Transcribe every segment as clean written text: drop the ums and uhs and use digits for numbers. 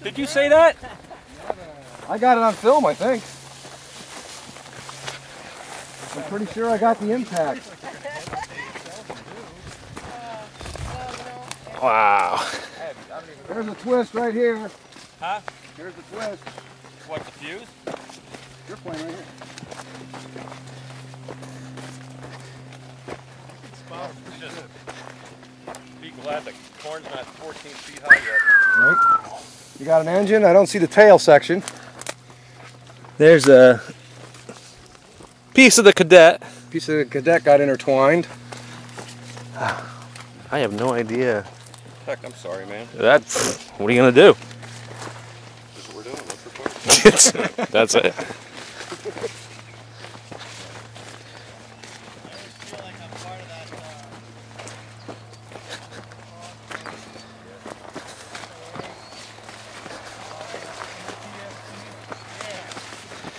Did you say that? I got it on film, I think. I'm pretty sure I got the impact. Wow. There's a twist right here. Huh? Here's the twist. What, the fuse? You're playing right here. Just be glad the corn's not 14 feet high yet. Right. You got an engine? I don't see the tail section. There's a piece of the Kadet. Piece of the Kadet got intertwined. I have no idea. Heck, I'm sorry, man. That's, what are you going to do? That's what we're doing. That's the point. That's it.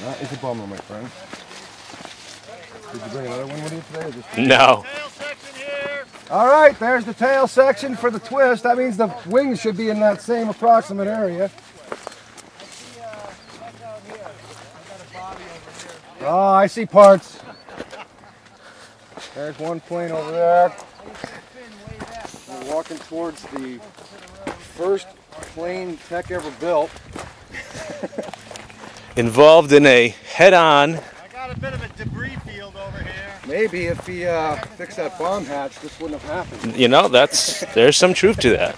That is a bummer, my friend. Did you bring another one with you today? Or just... No. All right, there's the tail section for the twist. That means the wings should be in that same approximate area. Oh, I see parts. There's one plane over there. We're walking towards the first plane tech ever built. Involved in a head-on. I got a bit of a debris field over here. Maybe if he fixed that bomb hatch, this wouldn't have happened. You know, there's some truth to that.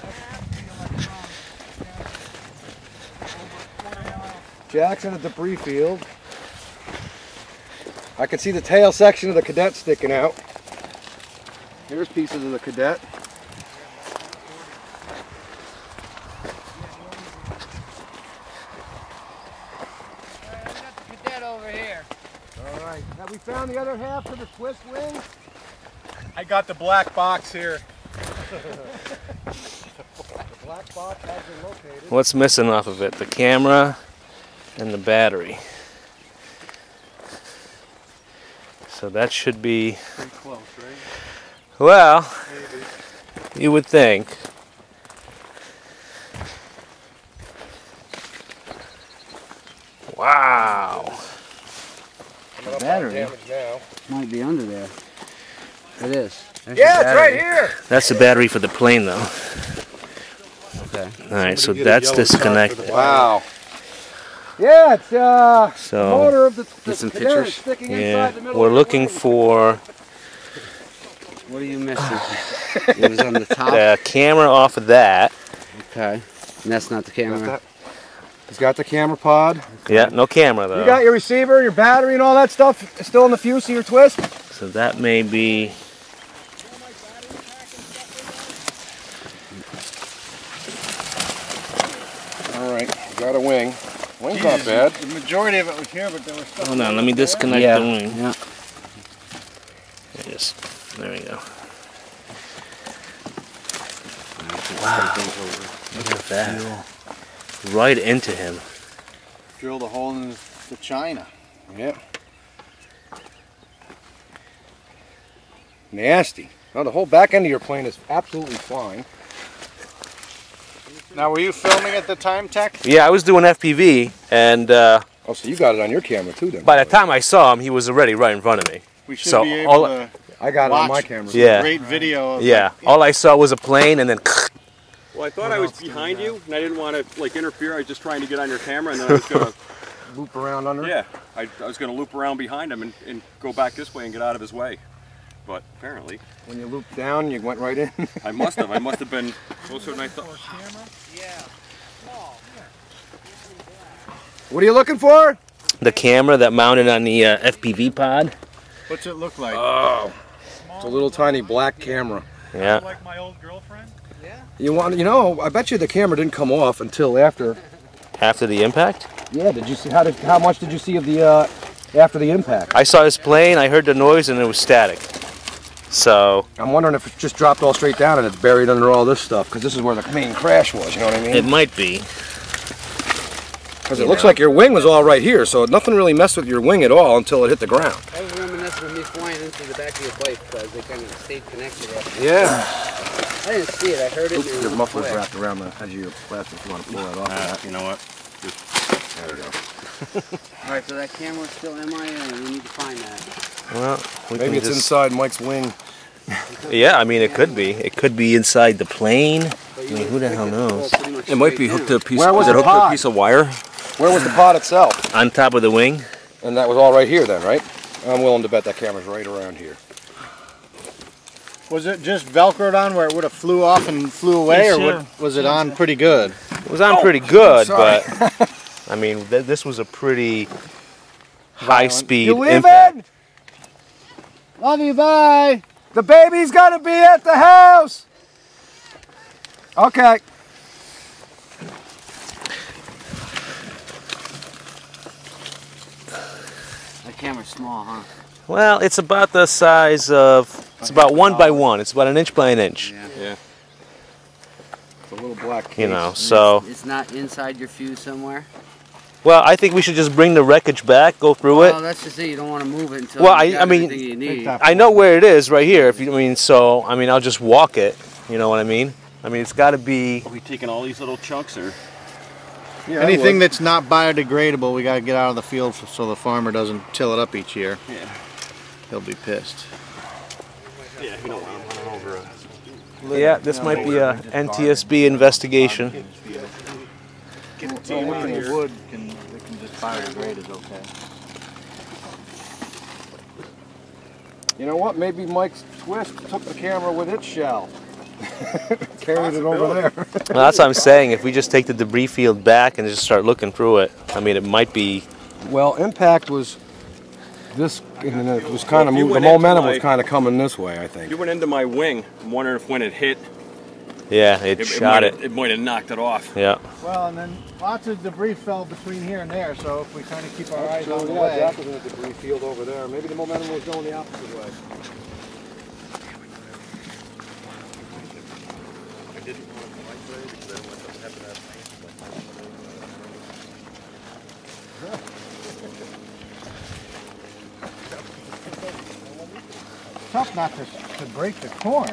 Jack's in a debris field. I can see the tail section of the Kadet sticking out. Here's pieces of the Kadet. Alright, have we found the other half of the twist wing? I got the black box here. The black box has been located. What's missing off of it? The camera and the battery. So that should be... Pretty close, right? Well, Maybe. you would think. Wow. The battery might be under there. It is. There's yeah, it's right here. That's the battery for the plane, though. Okay. All right, so that's disconnected. Wow. Yeah, it's the So, motor of the some Kadet pictures? is sticking yeah, inside the middle we're of the looking wing. for What are you missing? It was on the top. the camera off of that. Okay. And that's not the camera. He's got the camera pod. Yeah, no camera, though. You got your receiver, your battery, and all that stuff still in the fuse of your twist? So that may be... All right, got a wing. Wing's not bad. The majority of it was here, but there was stuff. Hold on, let me disconnect Yeah. the wing. Yeah. Yes, there we go. Wow. Look at that. Right into him. Drilled a hole in the china. Yep. Nasty. Now the whole back end of your plane is absolutely fine. Now, were you filming at the time, Tech? Yeah, I was doing FPV, and Oh, so you got it on your camera too then? by the time I saw him, he was already right in front of me. We should So, be able all- to I got it on my watch camera. Yeah. great video of Yeah, all I saw was a plane, and then... Well, I thought I was behind you, and I didn't want to like interfere. I was just trying to get on your camera, and then I was gonna, Loop around under. yeah, I was gonna loop around behind him and go back this way and get out of his way. But apparently, When you looped down, you went right in. I must have. I must have been closer than I thought. What are you looking for? The camera that mounted on the FPV pod. What's it look like? Oh, it's a little tiny black camera. Yeah. Like my old girlfriend? You want? You know, I bet you the camera didn't come off until after. After the impact? Yeah. Did you see? How much did you see of the after the impact? I saw this plane, I heard the noise, and it was static. So, I'm wondering if it just dropped all straight down and it's buried under all this stuff, because this is where the main crash was. You know what I mean? it might be. Because it looks like your wing was all right here, so nothing really messed with your wing at all until it hit the ground. I was reminiscing when me flying into the back of your bike because they kind of stayed connected after. Yeah. I didn't see it. I heard it. Oops, And it your was muffler's quick. wrapped around the edge of your plastic if you want to pull that off. of that. You know what? There we go. All right, so that camera's still MIA, and we need to find that. Well, we Maybe can it's just, inside Mike's wing. Yeah, I mean, it could be. It could be inside the plane. I mean, who the hell knows? It might be hooked to a piece. Where was is it the hooked to a pod? piece of wire? Where was the pod itself? On top of the wing? And that was all right here then, right? I'm willing to bet that camera's right around here. Was it just Velcroed on where it would have flew off and flew away, or was it on pretty good? It was on pretty good, but I mean, this was a pretty high-speed You impact. leaving? Love you, bye! The baby's gonna be at the house! Okay. That camera's small, huh? Well, it's about the size of, it's about 1 by 1. It's about 1 inch by 1 inch. Yeah. It's a little black case. You know, so. It's not inside your fuse somewhere? Well, I think we should just bring the wreckage back, go through Well, it. that's just it. You don't want to move it until Well, you got I mean, everything you need. I know where it is right here. If you, I mean, so, I mean, I'll just walk it. You know what I mean? I mean, it's got to be. Are we taking all these little chunks, or? Yeah, Anything that's not biodegradable, we got to get out of the field so the farmer doesn't till it up each year. Yeah. He'll be pissed. Yeah, you don't want them running over us. Yeah, this might be a NTSB investigation. Wood can just biodegrade is okay. You know what? Maybe Mike's twist took the camera with its shell. Carried it over there. Well, that's what I'm saying. If we just take the debris field back and just start looking through it, I mean, it might be. Well, impact was this, and it was kind of If you the went into momentum my- was kind of coming this way, I think. You went into my wing. I'm wondering if when it hit, Yeah, it shot it. It might have knocked it off. Yeah. Well, and then lots of debris fell between here and there, so if we kind of keep our eyes So, on the yeah, way. Jack was in a debris field over there. Maybe the momentum was going the opposite way. Tough not to break the corn.